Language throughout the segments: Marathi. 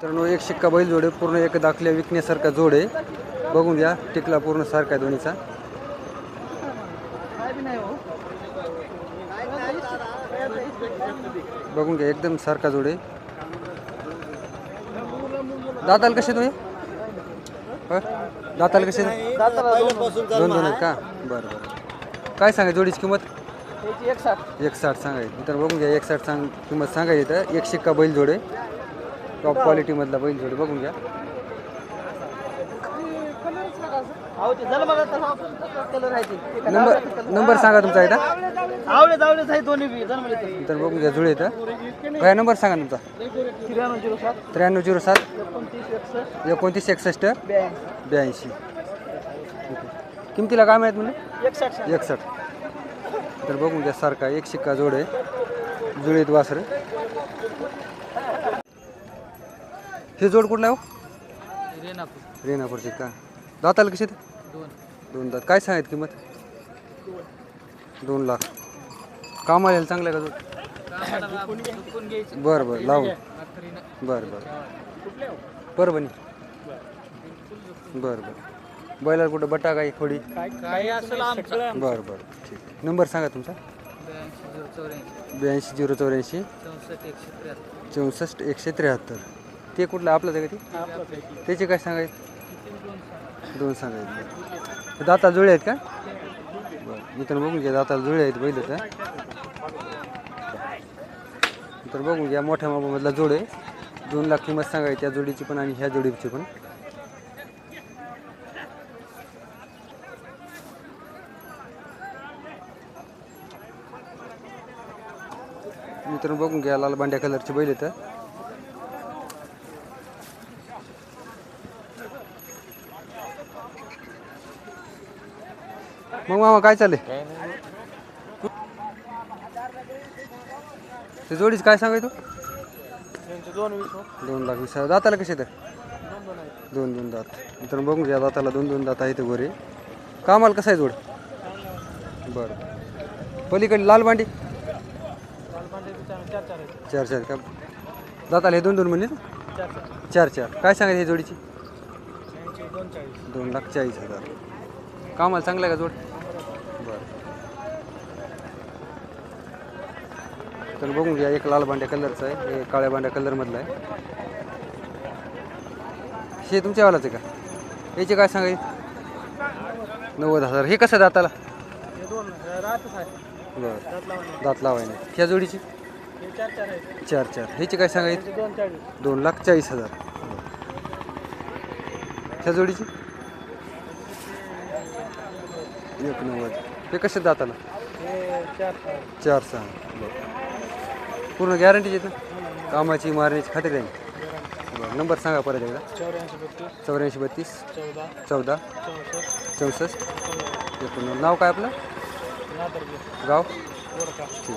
तर एक शिक्का बैल जोड आहे, पूर्ण एक दाखल्या विकण्यासारखा जोड आहे. बघून घ्या, टिकला पूर्ण सारखा आहे दोन्हीचा. बघून घ्या, एकदम सारखा जोड आहे. दाताल कसे तुम्ही दाताल कसे दोन दोन आहेत का? बरं बरं. काय सांगा जोडीची किंमत? 160 सांगायची. तर बघून घ्या, 160 किंमत सांगायची. तर एक शिक्का बैल जोड आहे, टॉप क्वालिटी मधला बैल जोड. बघून घ्या. नंबर सांगा तुमचा इथं. तर बघून घ्या, जुळे इथं. काय नंबर सांगा तुमचा? 9307 2961 82. किमतीला काय माहीत म्हणजे 61. तर बघून घ्या, सारखा एक शिक्का जोड आहे, जुळीत वासर. हे जोड कुठला आहे? रेणापूरचे का? दाताला कसे? दोन दात. काय सांगायत किंमत? 2 लाख. कामाला यायला चांगलं आहे का जोड? बरं बरं, लावून. बरं बरं. परभणी. बरं बरं. बैलाला कुठं बटा काय खोडी? बरं बरं, ठीक. नंबर सांगा तुमचा. 82 084 64 173. ते कुठलं आपलं आहे का? ते त्याचे काय सांगायचे? 2 सांगायचे. दाता जुळे आहेत का? बरं, मित्रांनो बघून घ्या, दाताला जुळे आहेत बैल. तर बघून घ्या, मोठ्या मापामधला जोड आहे. 2 लाख किंमत सांगायची त्या जोडीची पण आणि ह्या जोडीची पण. मित्रांनो बघून घ्या, लाल बांड्या कलरचे बैल आहेत. मग मामा काय चालले? ते जोडीच काय सांगायचो? 2,20,000. दाताला कसे तर? 2 दात. मित्रांनो बघून घ्या, दाताला 2 दात आहेत गोरे. कामाला कसं आहे जोड? बरं. पलीकडे लाल बांडी 4 का? दाताला हे 2 म्हणजे 4. काय सांगायचं हे जोडीची? 2,40,000. कामाला चांगलं आहे का जोड? बरं. तर बघून घ्या, एक लाल बांड्या कलरचा आहे, हे काळ्या बांड्या कलरमधला आहे. हे तुमच्यावालाच आहे का? याचे काय सांगायचे? 90,000. हे कसं दाताला? बरं, दात लावायला. ह्या जोडीची 4. ह्याची काय सांगायची? 2,40,000. ह्या जोडीची 1,90,000. हे कसे दाताला? 4-6. पूर्ण गॅरंटीची आहेत ना? कामाची मारण्याची खात्री आहे. बरं, नंबर सांगा परत एकदा. 84 14 64 19. नाव काय आपलं? गाव? ठीक.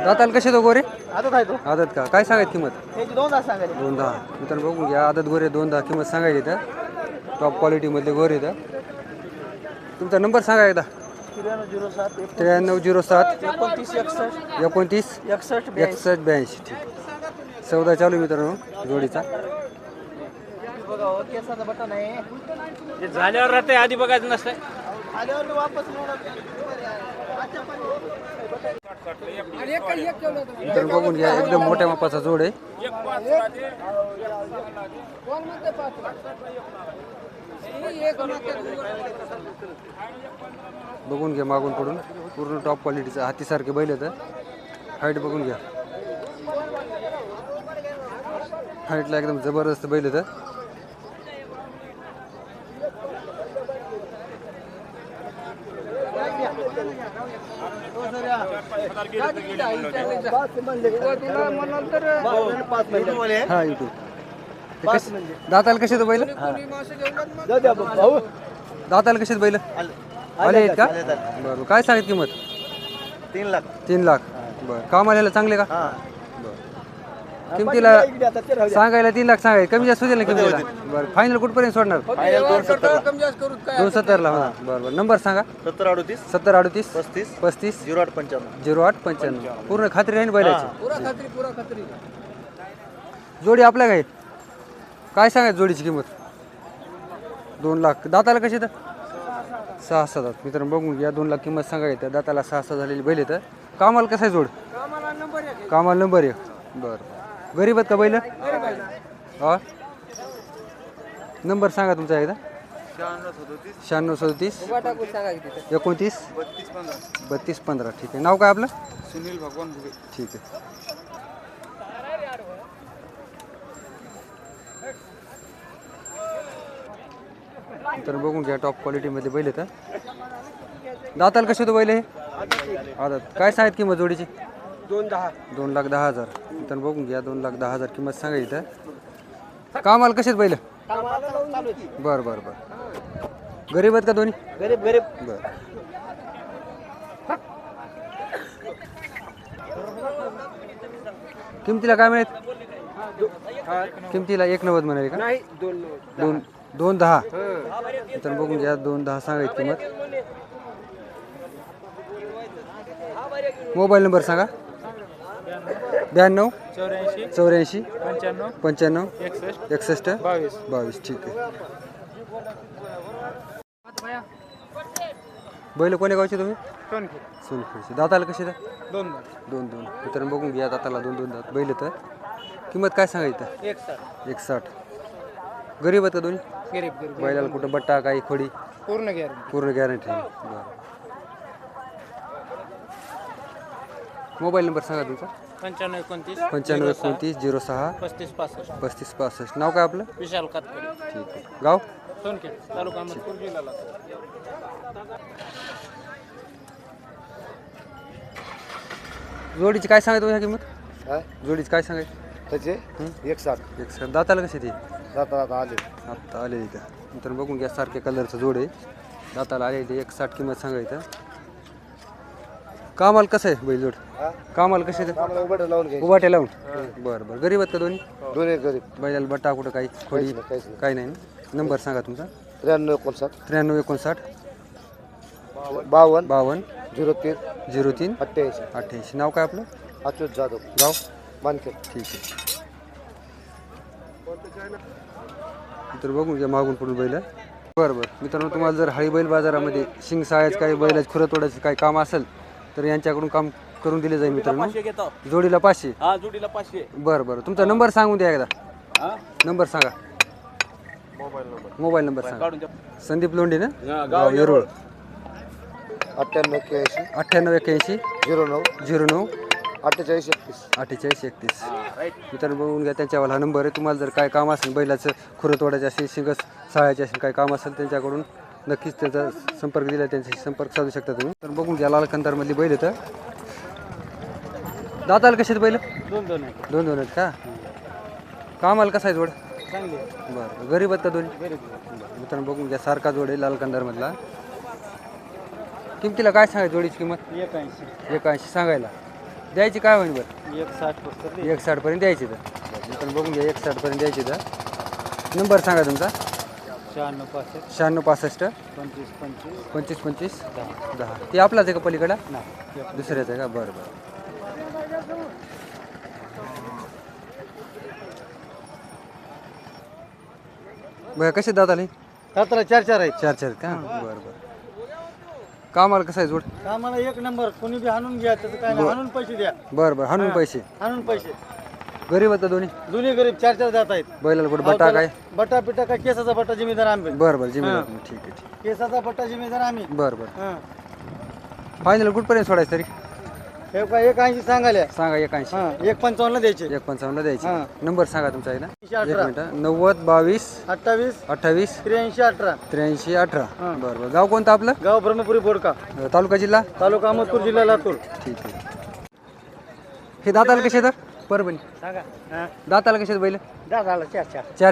दाताला कसे तो गोरे? आदत का? काय सांगायची किंमत? 2,10. मित्रांनो बघून घ्या, आदत गोरे 2,10 किंमत सांगायची. तर टॉप क्वालिटीमधले गोरे आहेत. तुमचा नंबर सांगा एकदा. 9307 29 61 82. ठीक. सौदा चालू मित्रांनो जोडीचा. झाल्यावर राहते, आधी बघायचं नसतं. मित्रांनो बघून घ्या, एकदम मोठ्या मापाचा जोड आहे. बघून घ्या, मागून पडून पूर्ण टॉप क्वालिटीचं हातीसारखे बैल आहेत. हाईट बघून घ्या, हाईटला एकदम जबरदस्त बैल आहेत. हा युट्यूब. दाताला कसे तो बैल? दाताला कसे बैल आले आहेत का? बरं, काय सांगितली किंमत? 3 लाख. 3 लाख. बरं, कामाला चांगले का? बरं. किमतीला सांगायला 3 लाख सांगायला कमी जास्त होतील ना किमतीला. बरं फायनल कुठपर्यंत सोडणार? 270 ला होणार. बरं नंबर सांगा. 7038 35 0895 पूर्ण खात्री आहे ना बैलाची? जोडी आपल्या काय सांगायचं जोडीची किंमत? 2 लाख. दाताला कशी तर 6-7 दात. मित्रांनो बघून घ्या. 2 लाख किंमत सांगायचं. दाताला 6-6 झालेली बैल येतं. कामाला कसं आहे जोड? कामाला नंबर 1. बरं गरीब आहेत का बैल? हा नंबर सांगा तुमचा एकदा. 9637 29 32 15. ठीक आहे. नाव काय आपलं? सुनील भगवान भुगे. ठीक आहे. तर बघून घ्या टॉप क्वालिटीमध्ये बैल येतं. दाताला कसे होतं बैल हे? आदत. काय सांगत किंमत जोडीची? 2,10,000. तर बघून घ्या 2,10,000 किंमत सांगा इथं. कामाला कसेच बैल? बरं बरं बरं. गरीब आहेत का दोन्ही? गरीब बरं. किमतीला काय मिळेल? किमतीला 1,90 म्हणाले का? नाही 2,10. तर बघून घ्या 2,10 सांगायची किंमत. मोबाईल नंबर सांगा. 92 84 95 61 22. ठीक आहे. बैल कोण्या गावचे तुम्ही? सोनखेडचे. दाताला कसे तर? 2-2. मित्रांनो बघून घ्या दाताला 2-2 दात बैल तर. किंमत काय सांगायचं? 160. गरीब आहेत का दोन्ही? बैलाला कुठं बट्टा काही खोडी? पूर्ण गॅरंटी. बरं. मोबाईल नंबर सांगा तुमचा. 9529 06 35 65. नाव काय आपलं? विशाल कातकरी. ठीक आहे. गाव? सोनखेड तालुका अहमदपूर जिल्हा लातूर. जोडीची काय सांगायचं ह्या किंमत? जोडीची काय सांगायचं? त्याचे 160. 160. दाताला कशी ती? जाता आले आत्ता आले इथं. नंतर बघून घ्या सारख्या कलरचं जोड आहे. दाताला आले इथे 160 किंमत सांगायचं. कामाला कसं आहे बैल जोड? कामाला कसे उभाट्या लावून? बरं बरं. गरीब आहेत का दोन्ही? गरीब. बैलाला बट्टा कुठं काही खोडी काही नाही ना? नंबर सांगा तुमचा. 9359 9359 52 52 03 03 88. नाव काय आपलं? अच्युत जाधव. गाव? मानखेड. ठीक आहे. तर बघून घ्या मागून पुढून बैल. बरं बरं. मित्रांनो तुम्हाला जर हळी बैल बाजारामध्ये शिंग सायाचं काही बैलाचं खुरं तोडायचं काही काम असेल तर यांच्याकडून काम करून दिले जाईल मित्रांनो. जोडीला 500. जोडीला 500. बरं बरं. तुमचा नंबर सांगून द्या एकदा. नंबर सांगा. मोबाईल नंबर सांगा. संदीप लोंढे ना? गाव येरोळ. 9881 09 09 48 31. मित्रांनो बघून घ्या त्यांच्यावाला हा नंबर आहे. तुम्हाला जर काय काम असेल बैलाचं खुरं तोडायचं असेल शिंगस साळायचे असेल काय काम असेल त्यांच्याकडून नक्कीच त्याचा संपर्क दिला त्यांच्याशी संपर्क साधू शकता तुम्ही. तर बघून घ्या लाल कंधारमधली बैल येतं. दाताला कशात बैल? 2 आहेत का? कामाला कसा आहे जोड? चांगले. बरं. गरीब आहेत का दोन्ही? मित्रांनो बघून घ्या सारखा जोड आहे लाल कंधारमधला. किमतीला काय सांगायचं जोडीची किंमत? 81 सांगायला. द्यायची काय होईल बरं? 160 पर्यंत द्यायची तर. मित्रांनो बघून घ्या 160 पर्यंत द्यायची तर. नंबर सांगा तुमचा. 96 65 25 10. ते आपलाच आहे का पलीकडा? दुसऱ्याच आहे का? बरं बरं. बरं कसे दाताले? दाताला 4 आहेत. 4 आहेत का? बरं बरं. कामाला कसं आहे जोड? कामाला 1 नंबर. कोणी बी हाणून घ्या त्याचं काय नाही. हाणून पैसे द्या. बरं बरं. हाणून पैसे. गरीब आहेत का दोन्ही गरीब 4 जात आहेत. बैलाला कुठं बट्टा काय? बट्टा पिटा काय केसाचा बट्टा जिम्मेदार आम्ही. बरं बरं. जिम्मेदार ठीक आहे. केसाचा बट्टा जिम्मेदार आम्ही. बरं बरं. फायनल कुठपर्यंत सोडायचं तरी? हे काय 180 सांगायला. सांगा 81. 155 ला द्यायचे. 155 द्यायची. नंबर सांगा तुमचा आहे ना? 18 90 22 28 28 83 18. 83 18. बरं बरं. गाव कोणतं आपलं? गाव ब्रह्मपुरी बोडका. तालुका जिल्हा? तालुका अहमदपूर जिल्हा लातूर. ठीक आहे. हे दाताला कसे तर? परभणी. सांगा. दाताला कसे बैल? दादाला 4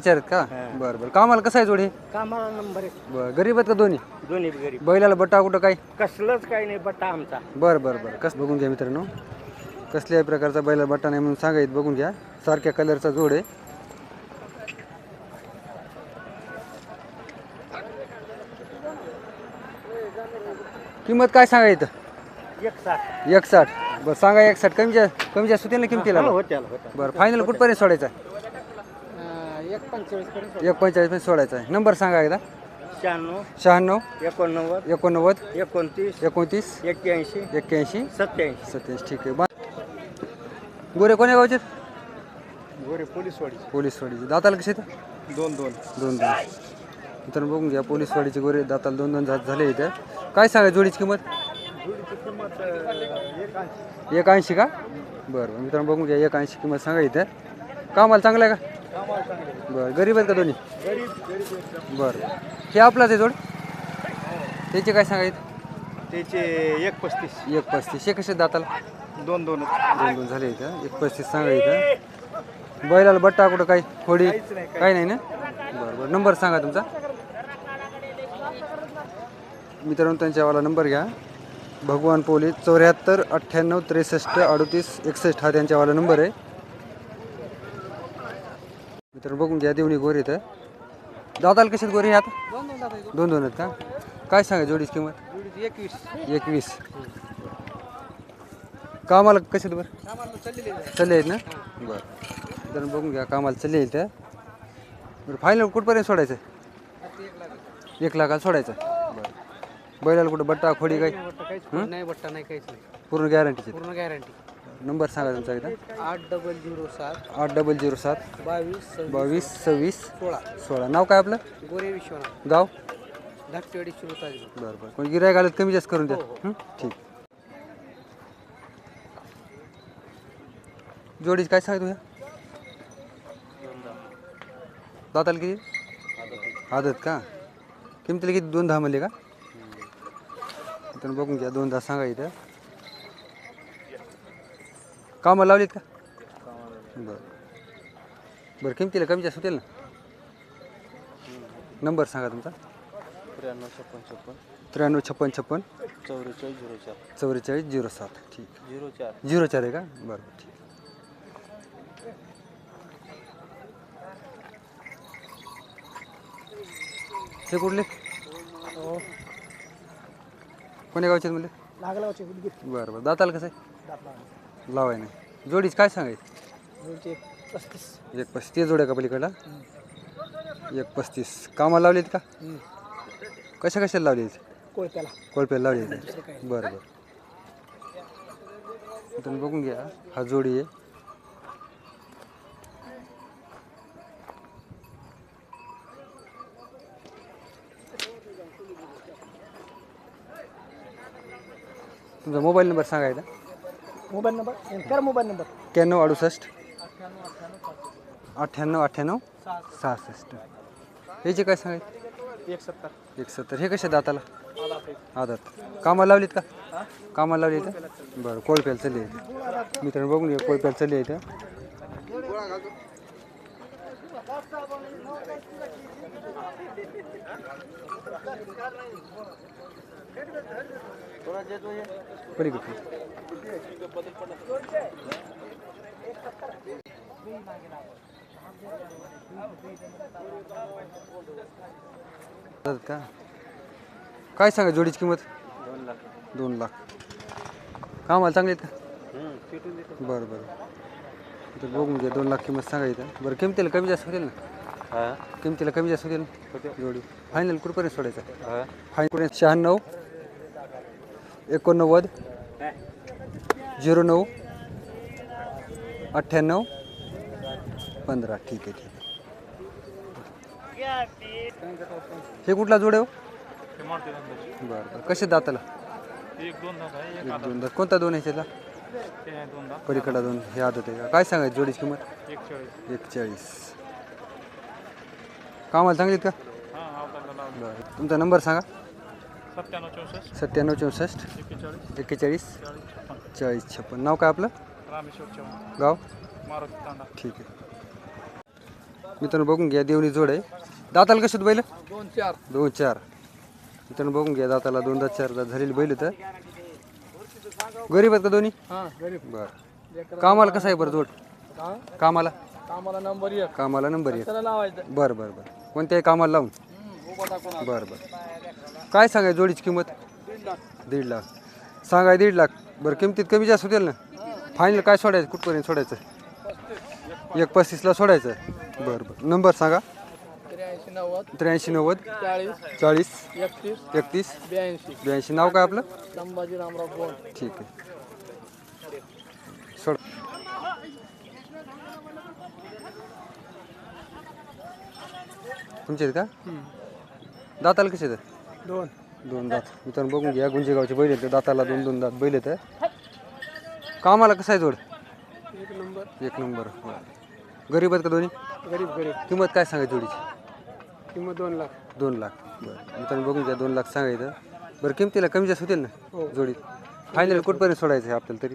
4 आहेत का? बरं बरं. कामाला कसं आहे जोडे? कामाला नंबर 1. बरं. गरीब आहेत का दोन्ही? दोन्ही गरीब. बैलाला बट्टा कुठं काय? कसलंच काही नाही बट्टा आमचा. बरं बरं बरं. कसं बघून घ्या मित्रांनो. कसल्याही प्रकारचा बैला बट्टा नाही म्हणून सांगायचं बघून घ्या. सारख्या कलरचा जोड आहे. किंमत काय सांगायचं? 160. 160. बरं सांगा 160. कमी जास्त होतील ना किमतीला? होत्याल बरं फायनल कुठपर्यंत सोडायचं आहे? 145 पर्यंत 145 पर्यंत सोडायचा आहे. नंबर सांगा एकदा. 96 96 89 89 29 29 81 81 87. 27. ठीक आहे. गोरे कोण्या गावचे? गोरे पोलीसवाडी. पोलीसवाडीचे. दाताला कसे आहेत? 2-2. 2-2. मित्रांनो बघून घ्या, पोलीसवाडीचे गोरे दाताला 2-2 झाले इथे. काय सांगा जोडीची किंमत? जोडीची किंमत 180 का? बरं मित्रांनो बघून घ्या, 180 किंमत सांगा इथे. कामाला चांगलं आहे का? बरं गरीब आहेत का दोन्ही? बरं हे आपलाच आहे जोड? त्याचे काय सांगायचं? त्याचे 135. 135. हे कसे दाताला? 2-2. 2-2 झाले इथं. 135 सांगा इथं. बैलाला बट्टा कुठं काही खोडी काही नाही ना? बरं बरं नंबर सांगा तुमचा. मित्रांनो त्यांच्यावाला नंबर घ्या. भगवान पोलीस 74 98 63 38 61 हा त्यांच्यावाला नंबर आहे. मित्रांनो बघून घ्या, देवणी गोरे इथं. दाताला कशात गोरे हे आता? 2-2 आहेत का? काय सांगा जोडीची किंमत? 21. कामाला कसे बरं चालले आहेत ना? बरं मित्रांनो बघून घ्या, कामाला चालले आहेत त्या. बरं फायनल कुठपर्यंत सोडायचं? 1 लाखाला सोडायचं. बरं बैलाला कुठं बट्टा खोडी काही? नाही बट्टा नाही काहीच नाही. पूर्ण गॅरंटीचे. पूर्ण गॅरंटी. नंबर सांगा तुमचा एकदा. 8007 8007 22 22 26 16. 16. नाव काय आपलं? गोरे विश्वनाथ. गाव? धाकटेवाडी शिरोताजी. बरं बरं कोणी गिरायक आलं तर कमी जास्त करून द्या. ठीक. जोडीची काय सांगतो ह्या? दाताला किती? आदत का? किमतीला किती? 2-10 म्हणले का? तर बघून घ्या, 2-10 सांगा इथं. कामाला लावलीत का? बरं बरं किमतीला कमी जास्त होतील ना? नंबर सांगा तुमचा. 93 56 93 56 56 44 07. ठीक. 04. 04 आहे का? बरं ठीक. हे कुठले? कोण्या गावचे म्हणजे? लागलावचे बरं बरं दाताला कसं आहे? लावाय नाही. जोडीच काय सांगायचं? 35. 135 जोड्या का पलीकडला? 135. कामाला लावलीत का? कशा कशाला लावली? कोयत्याला. कोळप्याला लावली. बरं बरं तुम्ही बघून घ्या, हा जोडी आहे. तुमचा मोबाईल नंबर सांगायचा. मोबाईल नंबर कर. Mobile number 91 68 98 66. याचे काय सांगायचं? 170. हे कशा दाताला? आदत. कामाला लावलीत का? कामाला लावली इथं? बरं कोळप्याला चालली आहे. मित्रांनो बघून घ्या, कोळप्याला चालली आहे इथं. पलीकडे का? काय सांगा जोडीची किंमत? 2 लाख. कामाला चांगले आहेत का? बरं बरं तर बघून घ्या, 2 लाख किंमत सांगायचं. बरं किमतीला कमी जास्त होतील ना? किमतीला कमी जास्त होतील ना जोडी? फायनल कुठपर्यंत सोडायचं? फायनल 96 89 09 98 15. ठीक आहे. हे कुठला जोड आहे? बरं बरं कसे दाताला? 1-2 दात. कोणता 2 आहे त्याला? पलीकडा 2. हे आदत आहे का? काय सांगायचं जोडीची किंमत? 41. कामाला चांगलीत का? बरं तुमचा नंबर सांगा. 97 64 41 40 56. नाव काय आपलं? गाव? ठीक आहे. मित्रांनो बघून घ्या, देवणी जोड आहे. दाताला कशी बैल? 2-4. मित्रांनो बघून घ्या, दाताला 2 दात 4 दात झालेली बैल तर. गरीब आहेत का दोन्ही? बरं कामाला कसं आहे बरं जोड? कामाला कामाला नंबर 1 कामाला नंबर 1. त्याला लावायचं बरं बरं बरं. कोणत्याही कामाला लावून. उभा टाकून बरं बरं. काय सांगाय जोडीची किंमत? 1.5 लाख सांगाय. 1.5 लाख. बरं किमतीत कमी जास्त होतील ना? फायनल काय सोडायचं, कुठपर्यंत सोडायचं? 1.35ला सोडायचं. बरं बरं. नंबर सांगा. 83 90 83 90 40 40 31 31 82 82. नाव काय आपलं? संभाजी रामराव गोंड. ठीक आहे. सोड. तुमचे आहेत का? दाताला कसे आहेत? 2 दात. मित्रांनो बघून घ्या. गुंजेगावचे बैल आहेत. दाताला 2 दात बैल आहेत. कामाला कसं आहे जोड? 1 नंबर. 1 नंबर. गरीब आहेत का दोन्ही? गरीब किंमत काय सांगायची जोडीची? किंमत 2 लाख. 2 लाख. बरं मित्रांनो बघून घ्या. 2 लाख सांगायचं. बरं किमतीला कमी जास्त होतील ना जोडीत? फायनल कुठपर्यंत सोडायचं आहे आपल्याला तरी?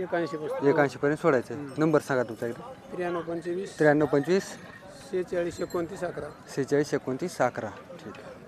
81 पर्यंत सोडायचं आहे. नंबर सांगा तुमचा एकदा. 93 25 93 25 46 29 11. 46 29 11. ठीक आहे.